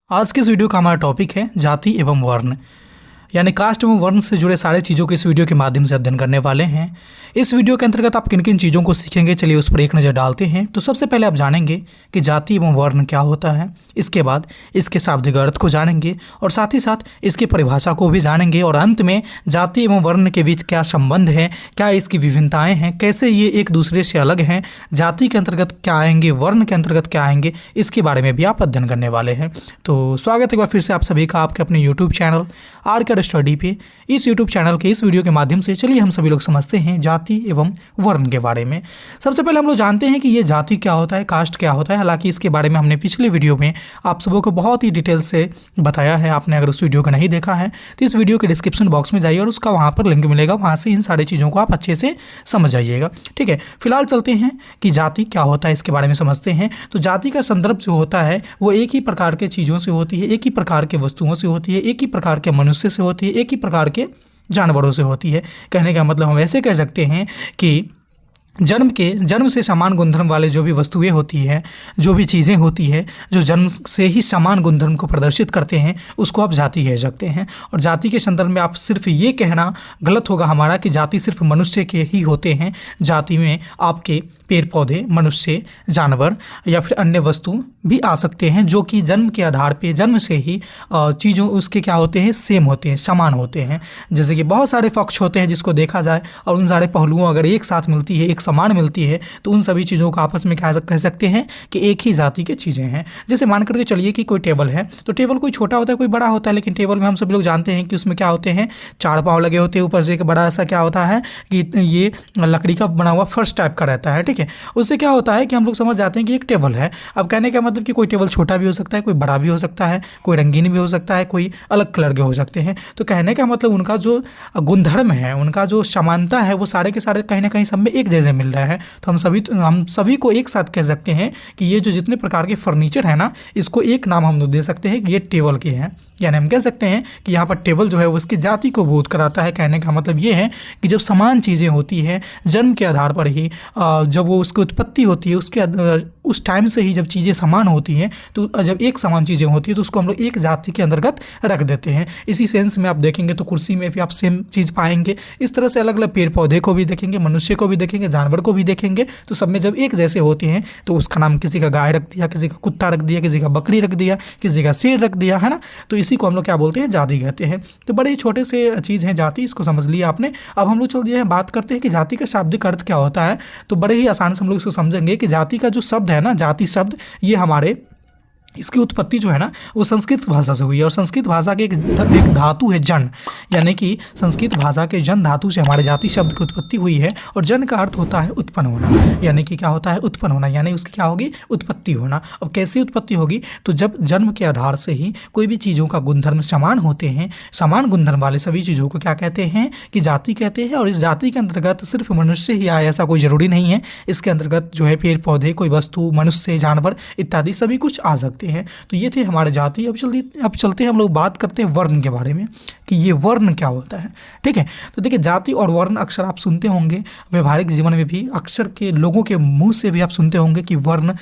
आज के इस वीडियो का हमारा टॉपिक है जाति एवं वर्ण, यानी कास्ट एवं वर्ण से जुड़े सारे चीज़ों को इस वीडियो के माध्यम से अध्ययन करने वाले हैं। इस वीडियो के अंतर्गत आप किन किन चीज़ों को सीखेंगे, चलिए उस पर एक नज़र डालते हैं। तो सबसे पहले आप जानेंगे कि जाति एवं वर्ण क्या होता है, इसके बाद इसके शाब्दिक अर्थ को जानेंगे और साथ ही साथ इसकी परिभाषा को भी जानेंगे और अंत में जाति एवं वर्ण के बीच क्या संबंध है, क्या इसकी विभिन्नताएँ हैं, कैसे ये एक दूसरे से अलग हैं, जाति के अंतर्गत क्या आएंगे, वर्ण के अंतर्गत क्या आएंगे, इसके बारे में भी आप अध्ययन करने वाले हैं। तो स्वागत है एक बार फिर से आप सभी का आपके अपने यूट्यूब चैनल आर स्टडी पे। इस यूट्यूब चैनल के इस वीडियो के माध्यम से चलिए हम सभी लोग समझते हैं जाति एवं वर्ण के बारे में। सबसे पहले हम लोग जानते हैं कि ये जाति क्या होता है, कास्ट क्या होता है। हालांकि इसके बारे में हमने पिछले वीडियो में आप सबों को बहुत ही डिटेल से बताया है। आपने अगर उस वीडियो को नहीं देखा है तो इस वीडियो के डिस्क्रिप्शन बॉक्स में जाइए और उसका वहाँ पर लिंक मिलेगा, वहाँ से इन सारी चीज़ों को आप अच्छे से समझ जाइएगा। ठीक है, फिलहाल चलते हैं कि जाति क्या होता है, इसके बारे में समझते हैं। तो जाति का संदर्भ जो होता है वो एक ही प्रकार के चीज़ों से होती है, एक ही प्रकार के वस्तुओं से होती है, एक ही प्रकार के मनुष्य से होती है, एक ही प्रकार के जानवरों से होती है। कहने का मतलब हम ऐसे कह सकते हैं कि जन्म से समान गुणधर्म वाले जो भी वस्तुएं होती है, जो भी चीज़ें होती है, जो जन्म से ही समान गुणधर्म को प्रदर्शित करते हैं, उसको आप जाति कह सकते हैं। और जाति के संदर्भ में आप सिर्फ ये कहना गलत होगा हमारा कि जाति सिर्फ मनुष्य के ही होते हैं। जाति में आपके पेड़ पौधे, मनुष्य, जानवर या फिर अन्य वस्तु भी आ सकते हैं जो कि जन्म के आधार पे, जन्म से ही चीज़ों उसके क्या होते हैं, सेम होते हैं, समान होते हैं। जैसे कि बहुत सारे पक्ष होते हैं जिसको देखा जाए और उन सारे पहलुओं अगर एक साथ मिलती है, एक समान मिलती है, तो उन सभी चीज़ों को आपस में कह सकते हैं कि एक ही जाति की चीज़ें हैं। जैसे मान करके चलिए कि कोई टेबल है, तो टेबल कोई छोटा होता है कोई बड़ा होता है, लेकिन टेबल में हम सब लोग जानते हैं कि उसमें क्या होते हैं, 4 पाँव लगे होते हैं, ऊपर से एक बड़ा ऐसा क्या होता है कि ये लकड़ी का बना हुआ फर्श टाइप का रहता है। ठीक है, उससे क्या होता है कि हम लोग समझ जाते हैं कि एक टेबल है। अब कहने का मतलब कि कोई टेबल छोटा भी हो सकता है, कोई बड़ा भी हो सकता है, कोई रंगीन भी हो सकता है, कोई अलग कलर के हो सकते हैं। तो कहने का मतलब उनका जो गुणधर्म है, उनका जो समानता है, वो सारे के सारे कहीं ना कहीं सब में एक जैसे मिल रहा है। तो हम सभी को एक साथ कह सकते हैं कि ये जो जितने प्रकार के फर्नीचर है ना, इसको एक नाम हम लोग दे सकते हैं कि ये टेबल के हैं। यानी हम कह सकते हैं कि यहाँ पर टेबल जो है वो उसकी जाति को बोध कराता है। कहने का मतलब ये है कि जब समान चीज़ें होती हैं जन्म के आधार पर ही, जब वो उसकी उत्पत्ति होती है उसके उस टाइम से ही जब चीज़ें समान होती हैं, तो जब एक समान चीज़ें होती हैं तो उसको हम लोग एक जाति के अंतर्गत रख देते हैं। इसी सेंस में आप देखेंगे तो कुर्सी में भी आप सेम चीज़ पाएंगे। इस तरह से अलग अलग पेड़ पौधे को भी देखेंगे, मनुष्य को भी देखेंगे, जानवर को भी देखेंगे, तो सब में जब एक जैसे होते हैं तो उसका नाम किसी का गाय रख दिया, किसी का कुत्ता रख दिया, किसी का बकरी रख दिया, किसी का शेर रख दिया, है ना। तो इसी को हम लोग क्या बोलते हैं, जाति कहते हैं। तो बड़े ही छोटे से चीज़ हैं जाति, इसको समझ लिया आपने। अब हम लोग चल दिए हैं, बात करते हैं कि जाति का शाब्दिक अर्थ क्या होता है। तो बड़े ही आसान से हम लोग इसको समझेंगे कि जाति का जो शब्द है ना, जाति शब्द, ये हमारे इसकी उत्पत्ति जो है ना वो संस्कृत भाषा से हुई है। और संस्कृत भाषा के एक धातु है जन, यानी कि संस्कृत भाषा के जन धातु से हमारे जाति शब्द की उत्पत्ति हुई है। और जन का अर्थ होता है उत्पन्न होना, यानी कि क्या होता है, उत्पन्न होना, यानी उसकी क्या होगी, उत्पत्ति होना। अब कैसे उत्पत्ति होगी, तो जब जन्म के आधार से ही कोई भी चीज़ों का गुणधर्म समान होते हैं, समान गुणधर्म वाले सभी चीज़ों को क्या कहते हैं कि जाति कहते हैं। और इस जाति के अंतर्गत सिर्फ मनुष्य ही आए ऐसा कोई ज़रूरी नहीं है। इसके अंतर्गत जो है पेड़ पौधे, कोई वस्तु, मनुष्य, जानवर इत्यादि सभी कुछ आ सकते हैं। तो ये थे हमारे जाति। अब चलते हैं हम लोग बात करते हैं वर्ण के बारे में कि ये वर्ण क्या होता है। ठीक है, तो देखिए जाति और वर्ण अक्सर आप सुनते होंगे, व्यवहारिक जीवन में भी अक्सर के लोगों के मुंह से भी आप सुनते होंगे कि वर्ण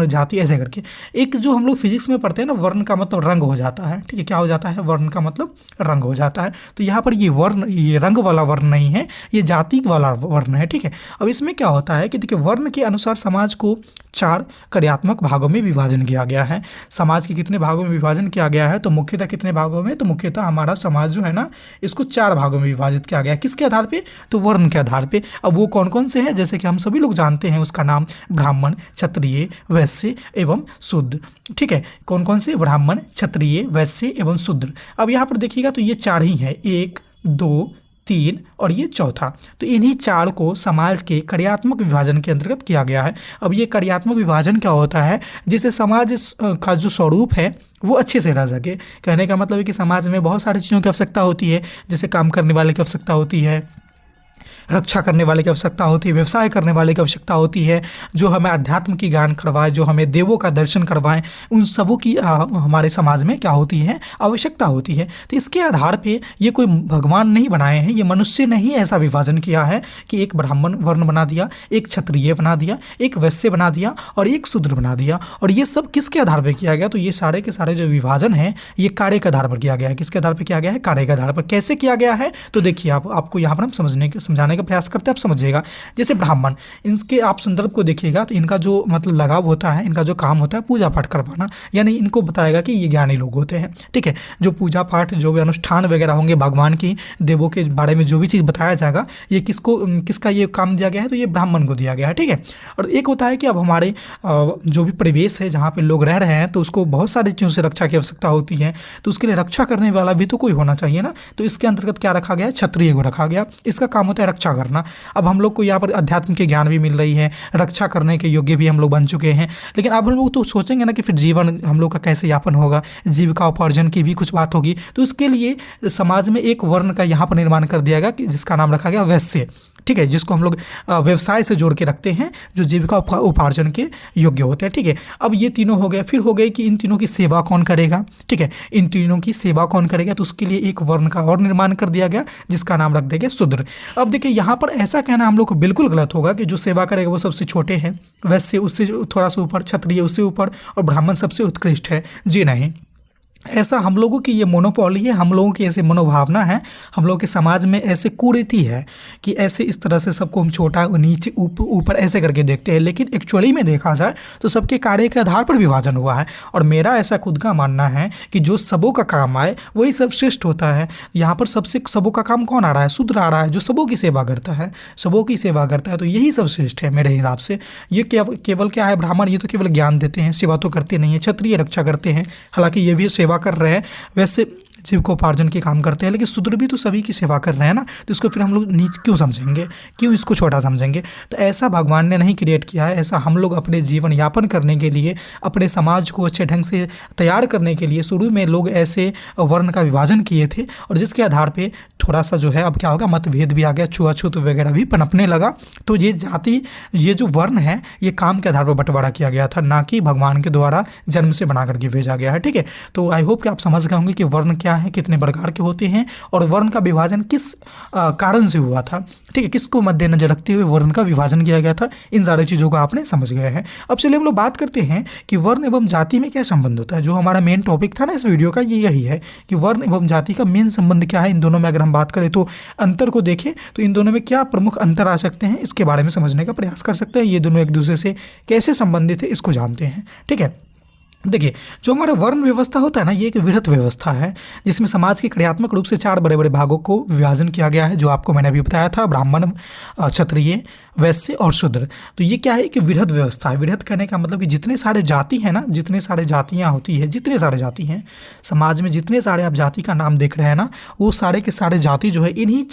जाति ऐसे करके। एक जो हम लोग फिजिक्स में पढ़ते हैं ना, वर्ण का मतलब रंग हो जाता है। ठीक है, क्या हो जाता है, वर्ण का मतलब रंग हो जाता है। तो यहाँ पर ये वर्ण, ये रंग वाला वर्ण नहीं है, ये जाति वाला वर्ण है। ठीक है, अब इसमें क्या होता है कि देखिए वर्ण के अनुसार समाज को 4 कार्यात्मक भागों में विभाजन किया गया है। समाज के कितने भागों में विभाजन किया गया है, तो मुख्यतः कितने भागों में, तो मुख्यतः हमारा समाज जो है ना, इसको 4 भागों में विभाजित किया गया है। किसके आधार पे, तो वर्ण के आधार पे। अब वो कौन कौन से हैं, जैसे कि हम सभी लोग जानते हैं, उसका नाम ब्राह्मण, क्षत्रिय, वैश्य एवं शूद्र। ठीक है, कौन कौन से, ब्राह्मण, क्षत्रिय, वैश्य एवं शूद्र। अब यहाँ पर देखिएगा तो ये 4 ही हैं, 1, 2, 3 और ये चौथा। तो इन्हीं 4 को समाज के कार्यात्मक विभाजन के अंतर्गत किया गया है। अब ये कार्यात्मक विभाजन क्या होता है, जिससे समाज का जो स्वरूप है वो अच्छे से रह सके। कहने का मतलब है कि समाज में बहुत सारी चीज़ों की आवश्यकता होती है, जैसे काम करने वाले की आवश्यकता होती है, रक्षा करने वाले की आवश्यकता होती है, व्यवसाय करने वाले की आवश्यकता होती है, जो हमें अध्यात्म की ज्ञान करवाए, जो हमें देवों का दर्शन करवाएं, उन सबों की हमारे समाज में क्या होती है, आवश्यकता होती है। तो इसके आधार पे ये कोई भगवान नहीं बनाए हैं, ये मनुष्य ने ही ऐसा विभाजन किया है कि एक ब्राह्मण वर्ण बना दिया, एक क्षत्रिय बना दिया, एक वैश्य बना दिया और एक शूद्र बना दिया। और ये सब किसके आधार पर किया गया? तो ये सारे के सारे जो विभाजन है ये कार्य के आधार पर किया गया है। किसके आधार पर किया गया है? कार्य के आधार पर। कैसे किया गया है? तो देखिए आपको यहाँ पर हम समझाने का प्रयास करते हैं, आप समझिएगा। जैसे ब्राह्मण, इनके आप संदर्भ को देखिएगा तो इनका जो मतलब लगाव होता है, इनका जो काम होता है पूजा पाठ करवाना, यानी इनको बताएगा कि ये ज्ञानी लोग होते हैं, ठीक है। जो पूजा पाठ, जो भी अनुष्ठान वगैरह होंगे, भगवान की देवों के बारे में जो भी चीज़ बताया जाएगा, ये किसका ये काम दिया गया है? तो ये ब्राह्मण को दिया गया है, ठीक है। और एक होता है कि अब हमारे जो भी परिवेश है जहाँ पे लोग रह रहे हैं, तो उसको बहुत सारी चीज़ों से रक्षा की आवश्यकता होती है, तो उसके लिए रक्षा करने वाला भी तो कोई होना चाहिए ना। तो इसके अंतर्गत क्या रखा गया है? क्षत्रिय को रखा गया। इसका काम होता है रक्षा करना। अब हम लोग को यहाँ पर अध्यात्म के ज्ञान भी मिल रही है, रक्षा करने के योग्य भी हम लोग बन चुके हैं, लेकिन अब हम लोग तो सोचेंगे ना कि फिर जीवन हम लोग का कैसे यापन होगा, जीविका उपार्जन की भी कुछ बात होगी। तो उसके लिए समाज में एक वर्ण का यहाँ पर निर्माण कर दिया गया कि जिसका नाम रखा गया वैश्य, ठीक है, जिसको हम लोग व्यवसाय से जोड़ के रखते हैं, जो जीविका उपार्जन के योग्य होते हैं, ठीक है। अब ये तीनों हो गए, फिर हो गए कि इन तीनों की सेवा कौन करेगा, ठीक है, इन तीनों की सेवा कौन करेगा? तो उसके लिए एक वर्ण का और निर्माण कर दिया गया जिसका नाम रख देंगे शूद्र। अब देखिए यहाँ पर ऐसा कहना हम लोग को बिल्कुल गलत होगा कि जो सेवा करेगा वो सबसे छोटे हैं, वैश्य उससे थोड़ा सा ऊपर, क्षत्रिय उससे ऊपर और ब्राह्मण सबसे उत्कृष्ट है। जी नहीं, ऐसा हम लोगों की ये मोनोपॉली है, हम लोगों की ऐसी मनोभावना है, हम लोगों के समाज में ऐसे कुरीति है कि ऐसे इस तरह से सबको हम छोटा, नीचे, ऊपर ऐसे करके देखते हैं। लेकिन एक्चुअली में देखा जाए तो सबके कार्य के आधार पर विभाजन हुआ है। और मेरा ऐसा खुद का मानना है कि जो सबों का काम आए वही सर्वश्रेष्ठ होता है। यहाँ पर सबसे सबों का काम कौन आ रहा है? शूद्र आ रहा है, जो सबों की सेवा करता है, सबों की सेवा करता है, तो यही सर्वश्रेष्ठ है मेरे हिसाब से। ये केवल क्या है? ब्राह्मण ये तो केवल ज्ञान देते हैं, सेवा तो करते नहीं है। क्षत्रिय रक्षा करते हैं, हालांकि ये भी सेवा कर रहे हैं, वैसे जीविकोपार्जन के काम करते हैं, लेकिन शूद्र भी तो सभी की सेवा कर रहे हैं ना। तो इसको फिर हम लोग नीच क्यों समझेंगे, क्यों इसको छोटा समझेंगे? तो ऐसा भगवान ने नहीं क्रिएट किया है। ऐसा हम लोग अपने जीवन यापन करने के लिए, अपने समाज को अच्छे ढंग से तैयार करने के लिए शुरू में लोग ऐसे वर्ण का विभाजन किए थे, और जिसके आधार पर थोड़ा सा जो है अब क्या होगा, मतभेद भी आ गया, छुआछूत वगैरह भी पनपने लगा। तो ये जाति, ये जो वर्ण है, ये काम के आधार पर बंटवारा किया गया था, ना कि भगवान के द्वारा जन्म से बना करके भेजा गया है, ठीक है। तो आई होप कि आप समझ गए होंगे कि वर्ण क्या है, कितने प्रकार के होते हैं, और वर्ण का विभाजन किस कारण से हुआ था, ठीक है, किसको मद्देनजर रखते हुए वर्ण का विभाजन किया गया था। इन सारी चीज़ों को आपने समझ गए हैं। अब चलिए हम लोग बात करते हैं कि वर्ण एवं जाति में क्या संबंध होता है। जो हमारा मेन टॉपिक था ना इस वीडियो का, ये यही है कि वर्ण एवं जाति का मेन संबंध क्या है। इन दोनों में अगर हम बात करें तो अंतर को देखें तो इन दोनों में क्या प्रमुख अंतर आ सकते हैं, इसके बारे में समझने का प्रयास कर सकते हैं। ये दोनों एक दूसरे से कैसे संबंधित है, इसको जानते हैं, ठीक है। देखिए, जो हमारा वर्ण व्यवस्था होता है ना, ये एक वृहत व्यवस्था है जिसमें समाज के क्रियात्मक रूप से 4 बड़े बड़े भागों को विभाजन किया गया है, जो आपको मैंने अभी बताया था, ब्राह्मण, क्षत्रिय, वैश्य और शूद्र। तो ये क्या है कि वृहत व्यवस्था है। वृहत कहने का मतलब कि जितने सारे जाति हैं ना, जितने सारे जातियाँ होती है, जितने सारे जाति हैं समाज में, जितने सारे आप जाति का नाम देख रहे हैं ना, वो सारे के सारे जाति जो है इन्हीं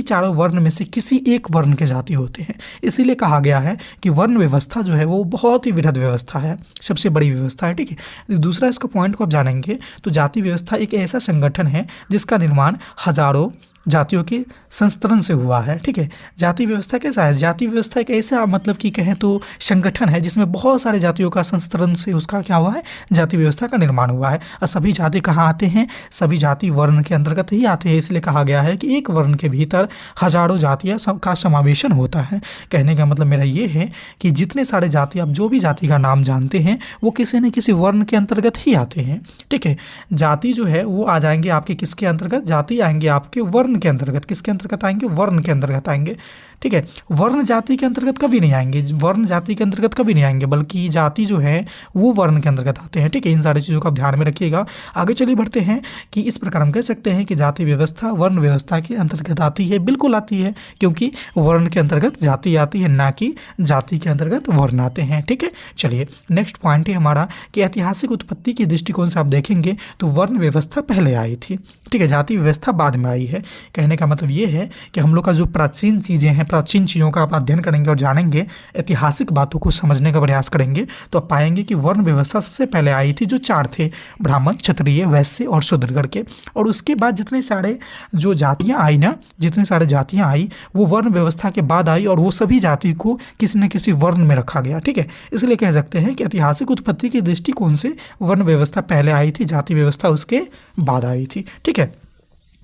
चारों वर्ण में से किसी एक वर्ण के जाति होते हैं। इसीलिए कहा गया है कि वर्ण व्यवस्था जो है वो बहुत ही वृहत व्यवस्था है, सबसे बड़ी व्यवस्था है, ठीक है। दूसरा इसका पॉइंट को आप जानेंगे तो जाति व्यवस्था एक ऐसा संगठन है जिसका निर्माण हजारों जातियों के संस्तरण से हुआ है, ठीक है। जाति व्यवस्था कैसा है? जाति व्यवस्था एक ऐसा मतलब कि कहें तो संगठन है जिसमें बहुत सारे जातियों का संस्तरण से उसका क्या हुआ है, जाति व्यवस्था का निर्माण हुआ है। और सभी जाति कहाँ आते हैं? सभी जाति वर्ण के अंतर्गत ही आते हैं। इसलिए कहा गया है कि एक वर्ण के भीतर हजारों जातियाँ का समावेशन होता है। कहने का मतलब मेरा ये है कि जितने सारे जाति, आप जो भी जाति का नाम जानते हैं, वो किसी न किसी वर्ण के अंतर्गत ही आते हैं, ठीक है। जाति जो है वो आ जाएंगे आपके किसके अंतर्गत? जाति आएंगे आपके वर्ण के अंतर्गत। किसके अंतर्गत आएंगे? वर्ण के अंतर्गत आएंगे, ठीक है। वर्ण जाति के अंतर्गत कभी नहीं आएंगे, वर्ण जाति के अंतर्गत कभी नहीं आएंगे, बल्कि जाति जो है वो वर्ण के अंतर्गत आते हैं, ठीक है। इन सारी चीज़ों को आप ध्यान में रखिएगा। आगे चलिए बढ़ते हैं कि इस प्रकार हम कह सकते हैं कि जाति व्यवस्था वर्ण व्यवस्था के अंतर्गत आती है। बिल्कुल आती है, क्योंकि वर्ण के अंतर्गत जाति आती है, ना कि जाति के अंतर्गत वर्ण आते हैं, ठीक है। चलिए नेक्स्ट पॉइंट है हमारा कि ऐतिहासिक उत्पत्ति के दृष्टिकोण से आप देखेंगे तो वर्ण व्यवस्था पहले आई थी, ठीक है, जाति व्यवस्था बाद में आई है। कहने का मतलब ये है कि हम लोग का जो प्राचीन चीज़ें हैं, प्राचीन चीज़ों का आप अध्ययन करेंगे और जानेंगे, ऐतिहासिक बातों को समझने का प्रयास करेंगे, तो आप पाएंगे कि वर्ण व्यवस्था सबसे पहले आई थी जो 4 थे, ब्राह्मण, क्षत्रिय, वैश्य और शूद्र करके। और उसके बाद जितने सारे जो जातियाँ आई ना, जितने सारे जातियाँ आई वो वर्ण व्यवस्था के बाद आई और वो सभी जाति को किसी न किसी वर्ण में रखा गया। ठीक है, इसलिए कह सकते हैं कि ऐतिहासिक उत्पत्ति के दृष्टिकोण से वर्ण व्यवस्था पहले आई थी, जाति व्यवस्था उसके बाद आई थी। ठीक है,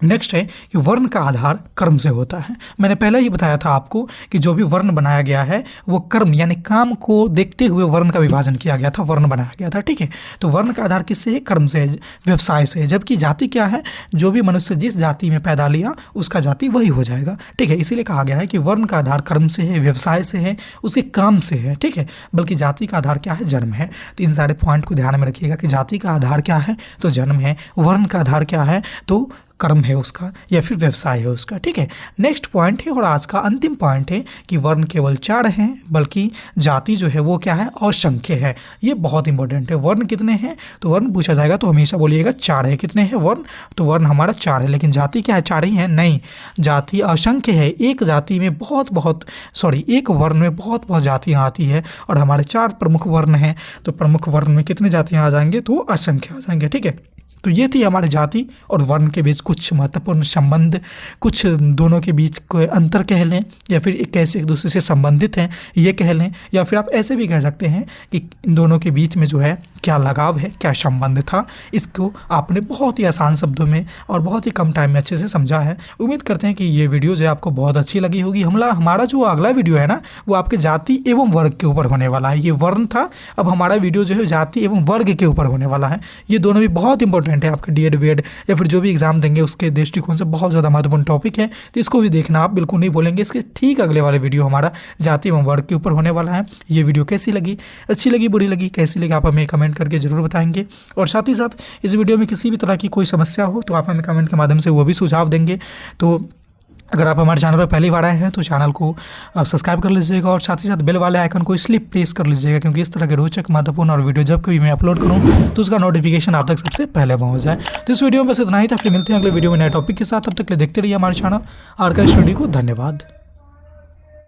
नेक्स्ट है कि वर्ण का आधार कर्म से होता है। मैंने पहले ही बताया था आपको कि जो भी वर्ण बनाया गया है वो कर्म यानी काम को देखते हुए वर्ण का विभाजन किया गया था, वर्ण बनाया गया था। ठीक है, तो वर्ण का आधार किससे है? कर्म से है, व्यवसाय से है। जबकि जाति क्या है? जो भी मनुष्य जिस जाति में पैदा लिया उसका जाति वही हो जाएगा। ठीक है, इसीलिए कहा गया है कि वर्ण का आधार कर्म से है, व्यवसाय से है, उसके काम से है। ठीक है, बल्कि जाति का आधार क्या है? जन्म है। तो इन सारे पॉइंट को ध्यान में रखिएगा कि जाति का आधार क्या है? तो जन्म है। वर्ण का आधार क्या है? तो कर्म है उसका या फिर व्यवसाय है उसका। ठीक है, नेक्स्ट पॉइंट है और आज का अंतिम पॉइंट है कि वर्ण केवल 4 हैं, बल्कि जाति जो है वो क्या है? असंख्य है। ये बहुत इंपॉर्टेंट है। वर्ण कितने हैं? तो वर्ण पूछा जाएगा तो हमेशा बोलिएगा 4 है। कितने हैं वर्ण? तो वर्ण हमारा 4 है, लेकिन जाति क्या है? 4 ही है? नहीं, जाति असंख्य है। एक जाति में एक वर्ण में बहुत जातियाँ आती है और हमारे 4 प्रमुख वर्ण हैं। तो प्रमुख वर्ण में कितने जातियाँ आ जाएंगे? तो असंख्य आ जाएंगे। ठीक है, तो ये थी हमारे जाति और वर्ण के बीच कुछ महत्वपूर्ण संबंध, कुछ दोनों के बीच कोई अंतर कह लें या फिर कैसे एक दूसरे से संबंधित हैं ये कह लें, या फिर आप ऐसे भी कह सकते हैं कि इन दोनों के बीच में जो है क्या लगाव है, क्या संबंध था। इसको आपने बहुत ही आसान शब्दों में और बहुत ही कम टाइम में अच्छे से समझा है। उम्मीद करते हैं कि ये वीडियो जो है आपको बहुत अच्छी लगी होगी। हमारा जो अगला वीडियो है ना वो आपके जाति एवं वर्ग के ऊपर होने वाला है। ये वर्ण था, अब हमारा वीडियो जो है जाति एवं वर्ग के ऊपर होने वाला है। ये दोनों भी बहुत इंपॉर्टेंट है, आपके डीएड बीएड या फिर जो भी एग्जाम देंगे उसके दृष्टिकोण से बहुत ज़्यादा महत्वपूर्ण टॉपिक है। तो इसको भी देखना आप बिल्कुल नहीं भूलेंगे। इसके ठीक अगले वाले वीडियो हमारा जाति एवं वर्ग के ऊपर होने वाला है। ये वीडियो कैसी लगी, अच्छी लगी, बुरी लगी, कैसी लगी, आप हमें कमेंट करके जरूर बताएंगे। और साथ ही साथ इस वीडियो में किसी भी तरह की कोई समस्या हो तो आप हमें कमेंट के माध्यम से वो भी सुझाव देंगे। तो अगर आप हमारे चैनल पर पहली बार आए हैं तो चैनल को सब्सक्राइब कर लीजिएगा और साथ ही साथ बेल वाले आइकन को इसलिए प्रेस कर लीजिएगा क्योंकि इस तरह के रोचक, महत्वपूर्ण और वीडियो जब कभी मैं अपलोड करूं तो उसका नोटिफिकेशन आप तक सबसे पहले पहुंच जाए। तो इस वीडियो में बस इतना ही था। फिर मिलते हैं अगले वीडियो में नए टॉपिक के साथ। तब तक के लिए देखते रहिए हमारे चैनल आरके स्टडी को। धन्यवाद।